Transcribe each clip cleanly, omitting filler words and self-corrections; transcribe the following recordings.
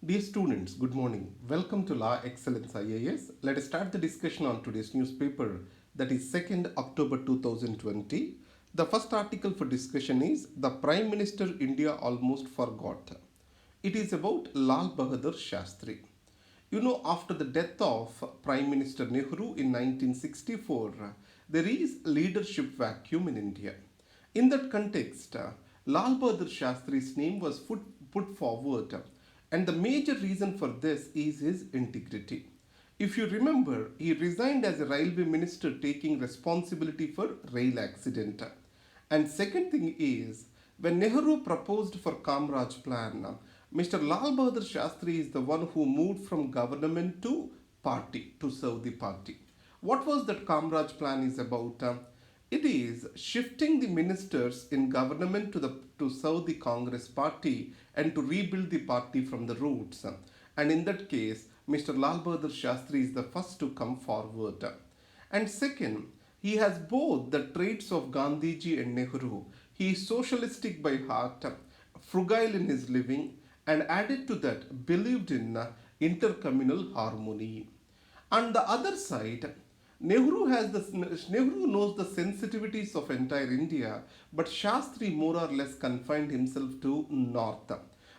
Dear students, good morning. Welcome to Law Excellence IAS. Let us start the discussion on today's newspaper, that is 2nd October 2020. The first article for discussion is The Prime Minister India Almost Forgot. It is about Lal Bahadur Shastri. After the death of Prime Minister Nehru in 1964, there is leadership vacuum in India. In that context, Lal Bahadur Shastri's name was put forward, and the major reason for this is his integrity. If you remember, he resigned as a railway minister taking responsibility for rail accident. And second thing is, when Nehru proposed for Kamraj plan, Mr. Lal Bahadur Shastri is the one who moved from government to party to serve the party. What was that Kamraj plan is about? It is shifting the ministers in government to serve the Congress party and to rebuild the party from the roots. And in that case, Mr. Lal Bahadur Shastri is the first to come forward. And second, he has both the traits of Gandhiji and Nehru. He is socialistic by heart, frugal in his living, and added to that, believed in intercommunal harmony. On the other side, Nehru knows the sensitivities of entire India, but Shastri more or less confined himself to North.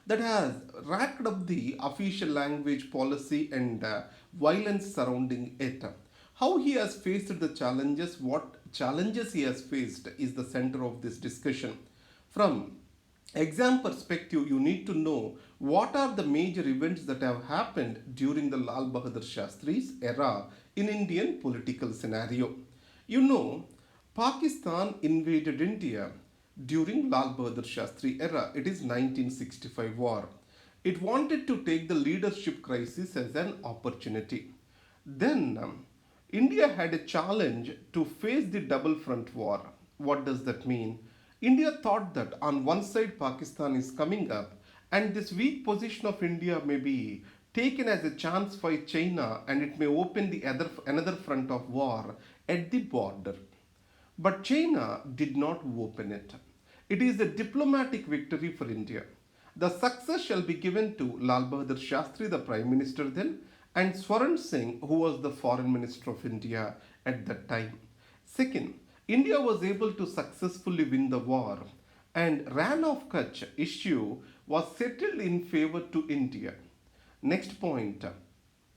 That has racked up the official language policy and violence surrounding it. How he has faced the challenges, what challenges he has faced is the center of this discussion. From exam perspective, you need to know what are the major events that have happened during the Lal Bahadur Shastri's era in Indian political scenario. You know, Pakistan invaded India during Lal Bahadur Shastri era. It is 1965 war. It wanted to take the leadership crisis as an opportunity. Then India had a challenge to face the double front war. What does that mean? India thought that on one side Pakistan is coming up, and this weak position of India may be taken as a chance for China, and it may open another front of war at the border. But China did not open it. It is a diplomatic victory for India. The success shall be given to Lal Bahadur Shastri, the Prime Minister then, and Swaran Singh, who was the Foreign Minister of India at that time. Second, India was able to successfully win the war, and Ran of Kutch issue was settled in favor to India. Next point,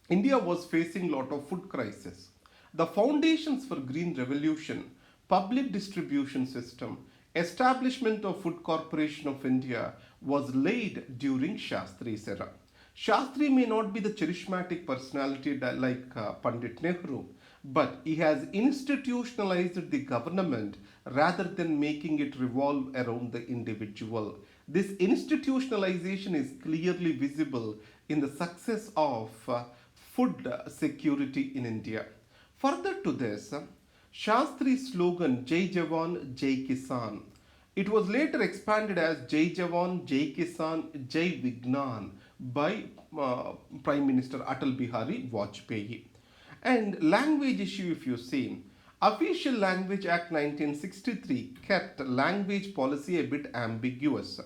India was facing lot of food crisis. The foundations for green revolution, public distribution system, establishment of Food Corporation of India was laid during Shastri's era. Shastri may not be the charismatic personality like Pandit Nehru, but he has institutionalized the government rather than making it revolve around the individual. This institutionalization is clearly visible in the success of food security in India. Further to this, Shastri's slogan Jai Jawan, Jai Kisan. It was later expanded as Jai Jawan, Jai Kisan, Jai Vignan by Prime Minister Atal Bihari Vajpayee. And language issue, if you see, Official Language Act 1963 kept language policy a bit ambiguous.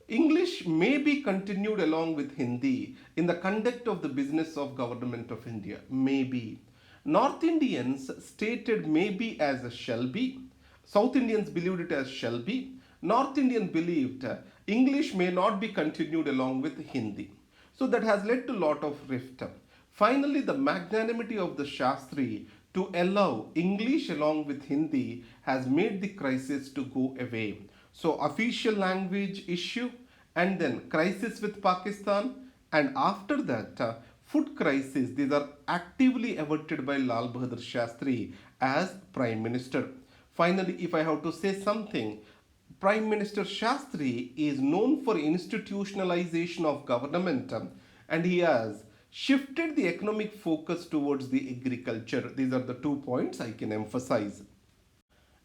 English may be continued along with Hindi in the conduct of the business of Government of India. Maybe. North Indians stated maybe as a shall be. South Indians believed it as shall be. North Indian believed English may not be continued along with Hindi. So that has led to a lot of rift. Finally, the magnanimity of the Shastri to allow English along with Hindi has made the crisis to go away. So official language issue, and then crisis with Pakistan, and after that food crisis. These are actively averted by Lal Bahadur Shastri as Prime Minister. Finally, if I have to say something, Prime Minister Shastri is known for institutionalization of government, and he has shifted the economic focus towards the agriculture. These are the 2 points I can emphasize.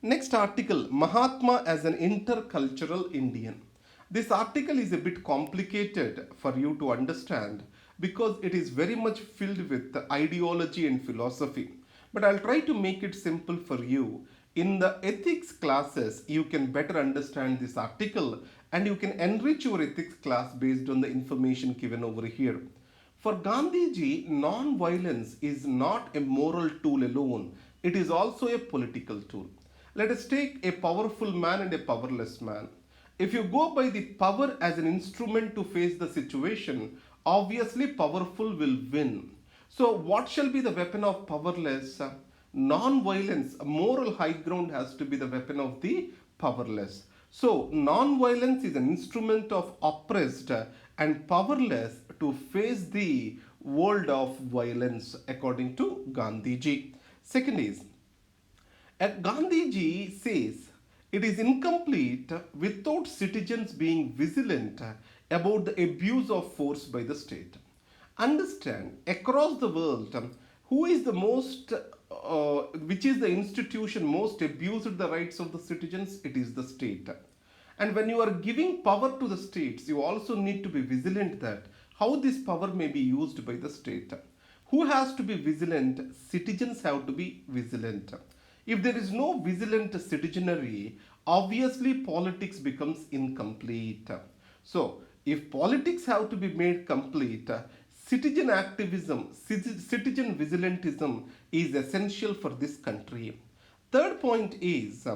Next article, Mahatma as an intercultural Indian. This article is a bit complicated for you to understand because it is very much filled with ideology and philosophy. But I'll try to make it simple for you. In the ethics classes, you can better understand this article and you can enrich your ethics class based on the information given over here. For Gandhiji, non-violence is not a moral tool alone, it is also a political tool. Let us take a powerful man and a powerless man. If you go by the power as an instrument to face the situation, obviously powerful will win. So, what shall be the weapon of powerless? Non-violence, moral high ground has to be the weapon of the powerless. So, non-violence is an instrument of oppressed and powerless to face the world of violence, according to Gandhiji. Second is, Gandhiji says it is incomplete without citizens being vigilant about the abuse of force by the state. Understand across the world who is the most, which is the institution most abused the rights of the citizens? It is the state. And when you are giving power to the states, you also need to be vigilant that how this power may be used by the state. Who has to be vigilant? Citizens have to be vigilant. If there is no vigilant citizenry, obviously politics becomes incomplete. So, if politics have to be made complete, citizen activism, citizen vigilantism is essential for this country. Third point is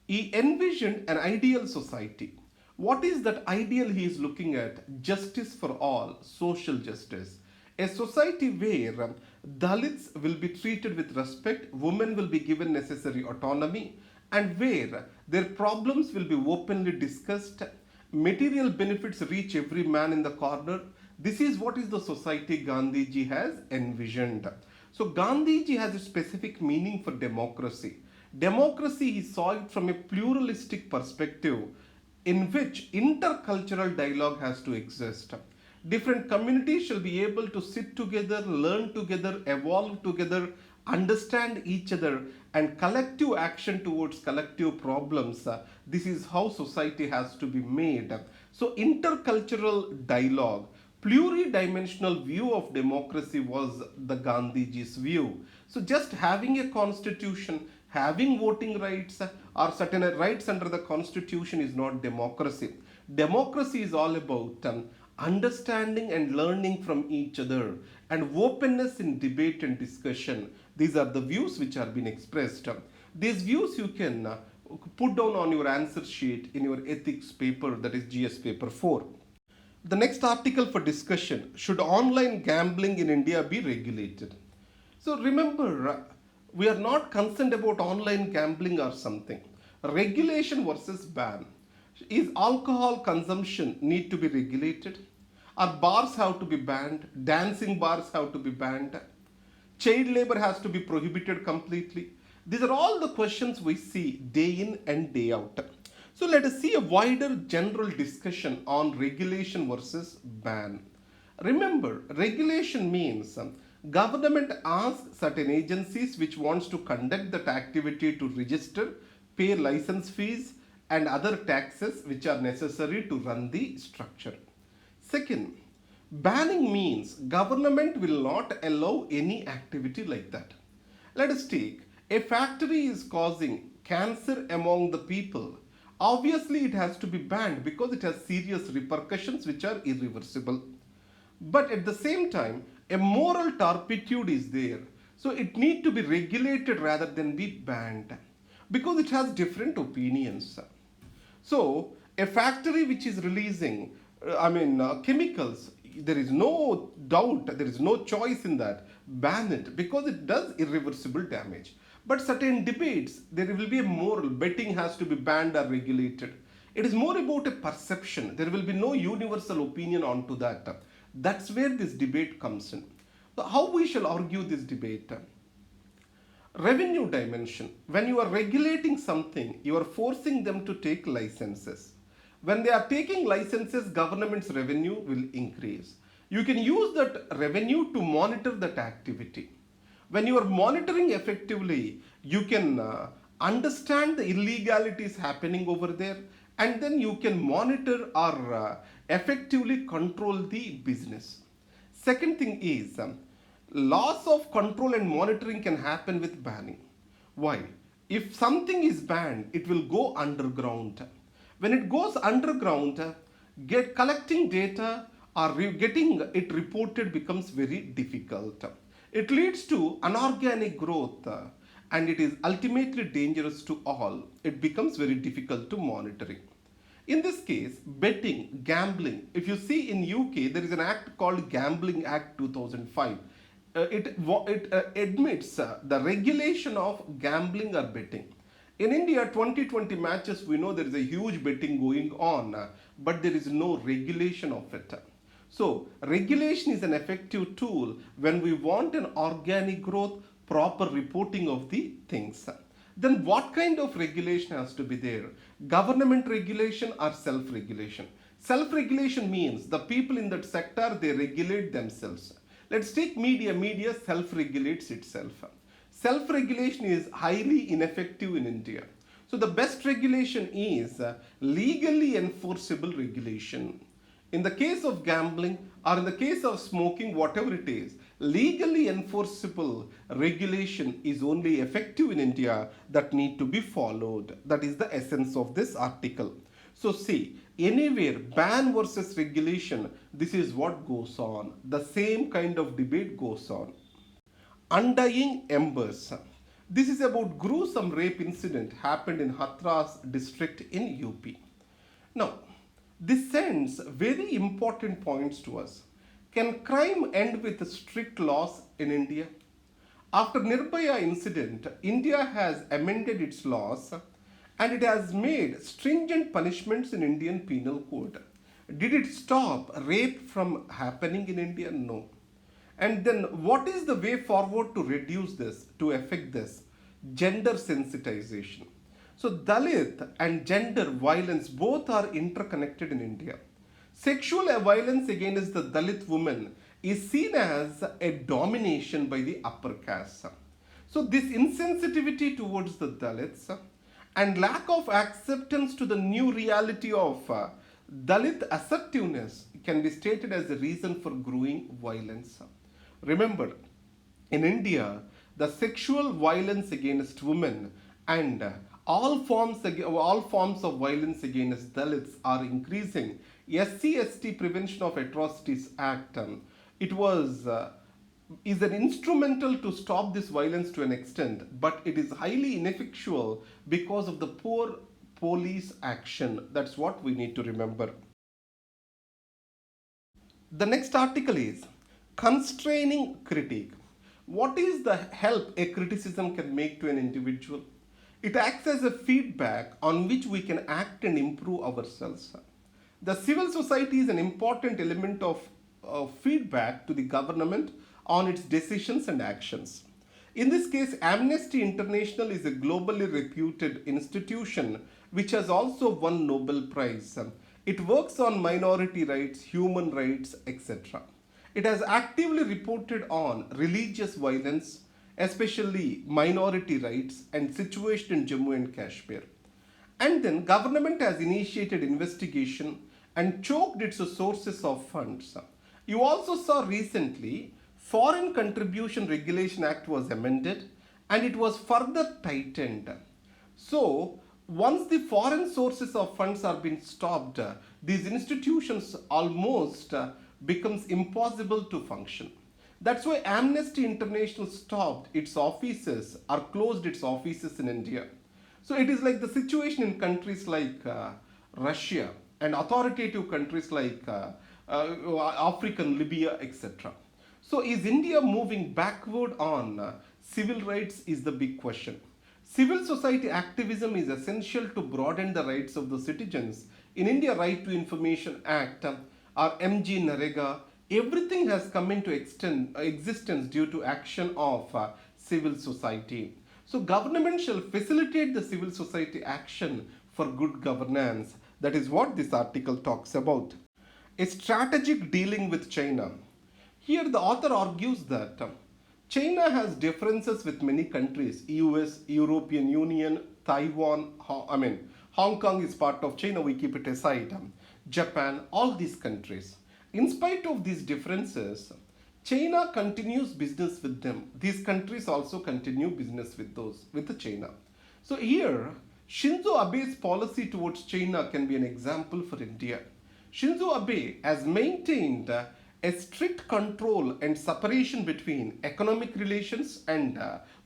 he envisioned an ideal society. What is that ideal he is looking at? Justice for all, social justice. A society where Dalits will be treated with respect, women will be given necessary autonomy, and where their problems will be openly discussed, material benefits reach every man in the corner. This is what is the society Gandhiji has envisioned. So Gandhiji has a specific meaning for democracy. Democracy, he saw it from a pluralistic perspective in which intercultural dialogue has to exist. Different communities shall be able to sit together, learn together, evolve together, understand each other, and collective action towards collective problems. This is how society has to be made. So, intercultural dialogue, pluridimensional view of democracy was the Gandhiji's view. So, just having a constitution, having voting rights, or certain rights under the constitution is not democracy. Democracy is all about understanding and learning from each other and openness in debate and discussion. These are the views which are being expressed. These views you can put down on your answer sheet in your ethics paper, that is GS paper 4. The next article for discussion: should online gambling in India be regulated? So remember, we are not concerned about online gambling or something. Regulation versus ban. Is alcohol consumption need to be regulated? Or bars have to be banned? Dancing bars have to be banned? Child labor has to be prohibited completely? These are all the questions we see day in and day out. So let us see a wider general discussion on regulation versus ban. Remember, regulation means government asks certain agencies which wants to conduct that activity to register, pay license fees and other taxes which are necessary to run the structure. Second, banning means government will not allow any activity like that. Let us take a factory is causing cancer among the people. Obviously, it has to be banned because it has serious repercussions which are irreversible. But at the same time, a moral turpitude is there. So it need to be regulated rather than be banned because it has different opinions. So a factory which is releasing, chemicals, there is no doubt, there is no choice in that. Ban it because it does irreversible damage. But certain debates, there will be a moral, betting has to be banned or regulated. It is more about a perception. There will be no universal opinion onto that. That's where this debate comes in. So how we shall argue this debate? Revenue dimension. When you are regulating something, you are forcing them to take licenses. When they are taking licenses, government's revenue will increase. You can use that revenue to monitor that activity. When you are monitoring effectively, you can understand the illegalities happening over there, and then you can monitor or effectively control the business. Second thing is loss of control and monitoring can happen with banning. Why? If something is banned, it will go underground. When it goes underground, get collecting data or getting it reported becomes very difficult. It leads to unorganic growth and it is ultimately dangerous to all. It becomes very difficult to monitoring. In this case, betting, gambling. If you see in UK, there is an act called Gambling Act 2005. It admits the regulation of gambling or betting. In India, 2020 matches, we know there is a huge betting going on, but there is no regulation of it. So, regulation is an effective tool when we want an organic growth, proper reporting of the things. Then, what kind of regulation has to be there? Government regulation or self regulation? Self regulation means the people in that sector they regulate themselves. Let's take media. Media self regulates itself. Self regulation is highly ineffective in India. So, the best regulation is legally enforceable regulation. In the case of gambling or in the case of smoking, whatever it is, legally enforceable regulation is only effective in India that need to be followed. That is the essence of this article. So see, anywhere ban versus regulation, this is what goes on. The same kind of debate goes on. Undying embers. This is about gruesome rape incident happened in Hathras district in UP. Now, this sends very important points to us. Can crime end with strict laws in India? After Nirbhaya incident, India has amended its laws and it has made stringent punishments in Indian Penal Code. Did it stop rape from happening in India? No. And then what is the way forward to reduce this, to affect this? Gender sensitization. So Dalit and gender violence both are interconnected in India. Sexual violence against the Dalit woman is seen as a domination by the upper caste. So this insensitivity towards the Dalits and lack of acceptance to the new reality of Dalit assertiveness can be stated as a reason for growing violence. Remember, in India, the sexual violence against women and all forms of violence against Dalits are increasing. SC/ST Prevention of Atrocities Act, it was is an instrumental to stop this violence to an extent, but it is highly ineffectual because of the poor police action. That's what we need to remember. The next article is Constraining Critique. What is the help a criticism can make to an individual? It acts as a feedback on which we can act and improve ourselves. The civil society is an important element of feedback to the government on its decisions and actions. In this case, Amnesty International is a globally reputed institution which has also won Nobel Prize. It works on minority rights, human rights, etc. It has actively reported on religious violence, especially minority rights and situation in Jammu and Kashmir. And then government has initiated investigation and choked its sources of funds. You also saw recently Foreign Contribution Regulation Act was amended and it was further tightened. So once the foreign sources of funds are being stopped, these institutions almost becomes impossible to function. That's why Amnesty International stopped its offices or closed its offices in India. So it is like the situation in countries like Russia and authoritative countries like African Libya, etc. So is India moving backward on civil rights is the big question. Civil society activism is essential to broaden the rights of the citizens. In India, Right to Information Act or MG Narega, everything has come into existence due to action of civil society. So government shall facilitate the civil society action for good governance. That is what this article talks about. A strategic dealing with China. Here the author argues that China has differences with many countries, US, European Union, Taiwan, Hong Kong is part of China, we keep it aside, Japan, all these countries. In spite of these differences, China continues business with them. These countries also continue business with China. So here, Shinzo Abe's policy towards China can be an example for India. Shinzo Abe has maintained a strict control and separation between economic relations and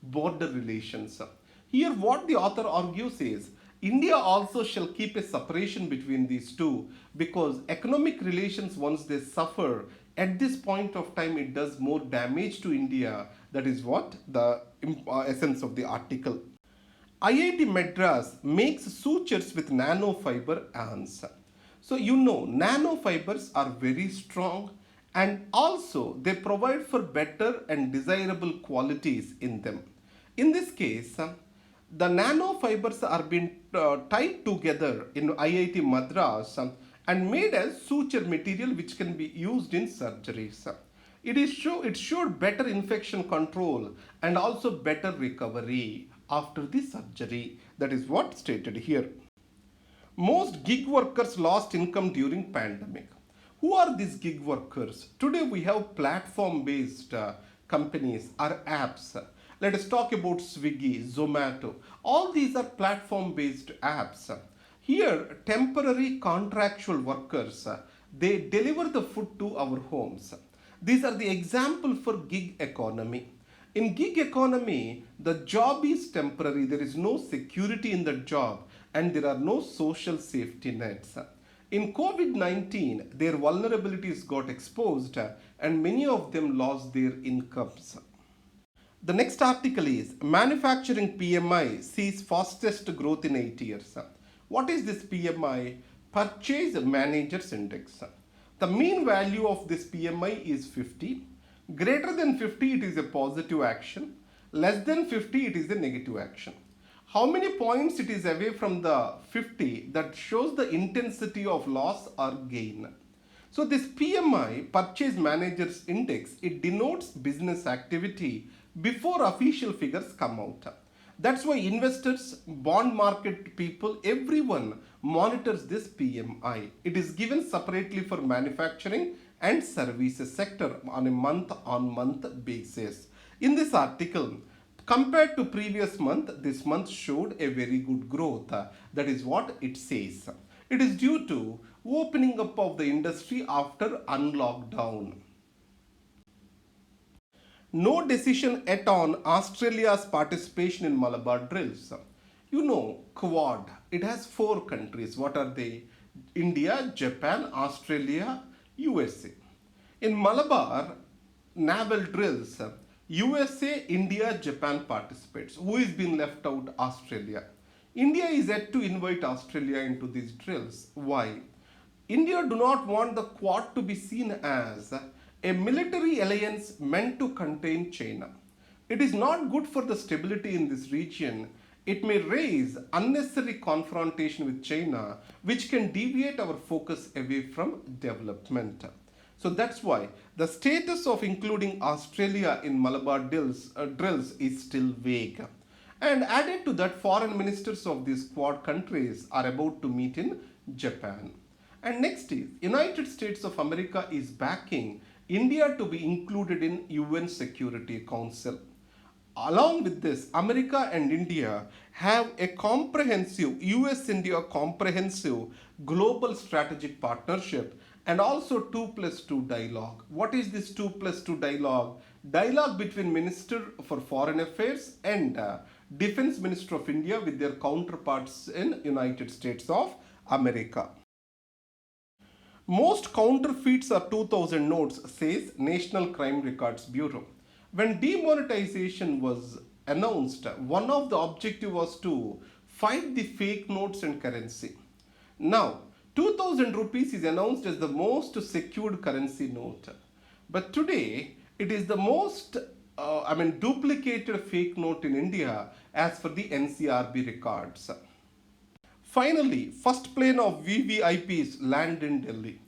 border relations. Here, what the author argues is India also shall keep a separation between these two because economic relations, once they suffer, at this point of time, it does more damage to India. That is what the essence of the article. IIT Madras makes sutures with nanofiber ions. So you know nanofibers are very strong and also they provide for better and desirable qualities in them. In this case, the nanofibers are being tied together in IIT Madras and made as suture material which can be used in surgeries. It showed better infection control and also better recovery after the surgery. That is what stated here. Most gig workers lost income during pandemic. Who are these gig workers? Today we have platform based companies or apps. Let us talk about Swiggy, Zomato. All these are platform based apps. Here temporary contractual workers, they deliver the food to our homes. These are the example for gig economy. In gig economy, the job is temporary. There is no security in the job and there are no social safety nets. In COVID-19, their vulnerabilities got exposed and many of them lost their incomes. The next article is Manufacturing PMI sees fastest growth in 8 years. What is this PMI? Purchase Managers Index. The mean value of this PMI is 50. Greater than 50, it is a positive action. Less than 50, it is a negative action. How many points it is away from the 50, that shows the intensity of loss or gain. So this PMI, Purchase Managers Index, it denotes business activity before official figures come out. That's why investors, bond market people, everyone monitors this PMI. It is given separately for manufacturing and services sector on a month-on-month basis. In this article, compared to previous month, this month showed a very good growth. That is what it says. It is due to opening up of the industry after unlockdown. No decision yet on Australia's participation in Malabar drills. You know, Quad, it has 4 countries. What are they? India, Japan, Australia, USA. In Malabar naval drills, USA, India, Japan participates. Who is being left out? Australia. India is yet to invite Australia into these drills. Why? India do not want the Quad to be seen as a military alliance meant to contain China. It is not good for the stability in this region. It may raise unnecessary confrontation with China, which can deviate our focus away from development. So that's why the status of including Australia in Malabar drills is still vague. And added to that, foreign ministers of these Quad countries are about to meet in Japan. And next is United States of America is backing India to be included in UN Security Council. Along with this, America and India have a comprehensive US-India comprehensive global strategic partnership and also 2+2 dialogue. What is this 2+2 dialogue? Dialogue between Minister for Foreign Affairs and Defense Minister of India with their counterparts in United States of America. Most counterfeits are 2000 notes, says National Crime Records Bureau. When demonetization was announced, one of the objectives was to fight the fake notes and currency. Now, 2000 rupees is announced as the most secured currency note. But today, it is the most duplicated fake note in India as per the NCRB records. Finally, first plane of VVIPs land in Delhi.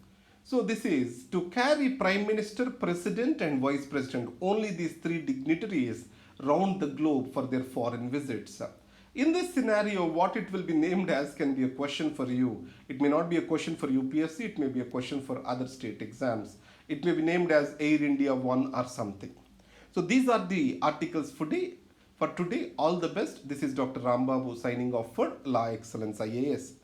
So this is to carry Prime Minister, President and Vice President, only these 3 dignitaries round the globe for their foreign visits. In this scenario, what it will be named as can be a question for you. It may not be a question for UPSC, it may be a question for other state exams. It may be named as Air India 1 or something. So these are the articles for For today, all the best. This is Dr. Rambabu signing off for Law Excellence IAS.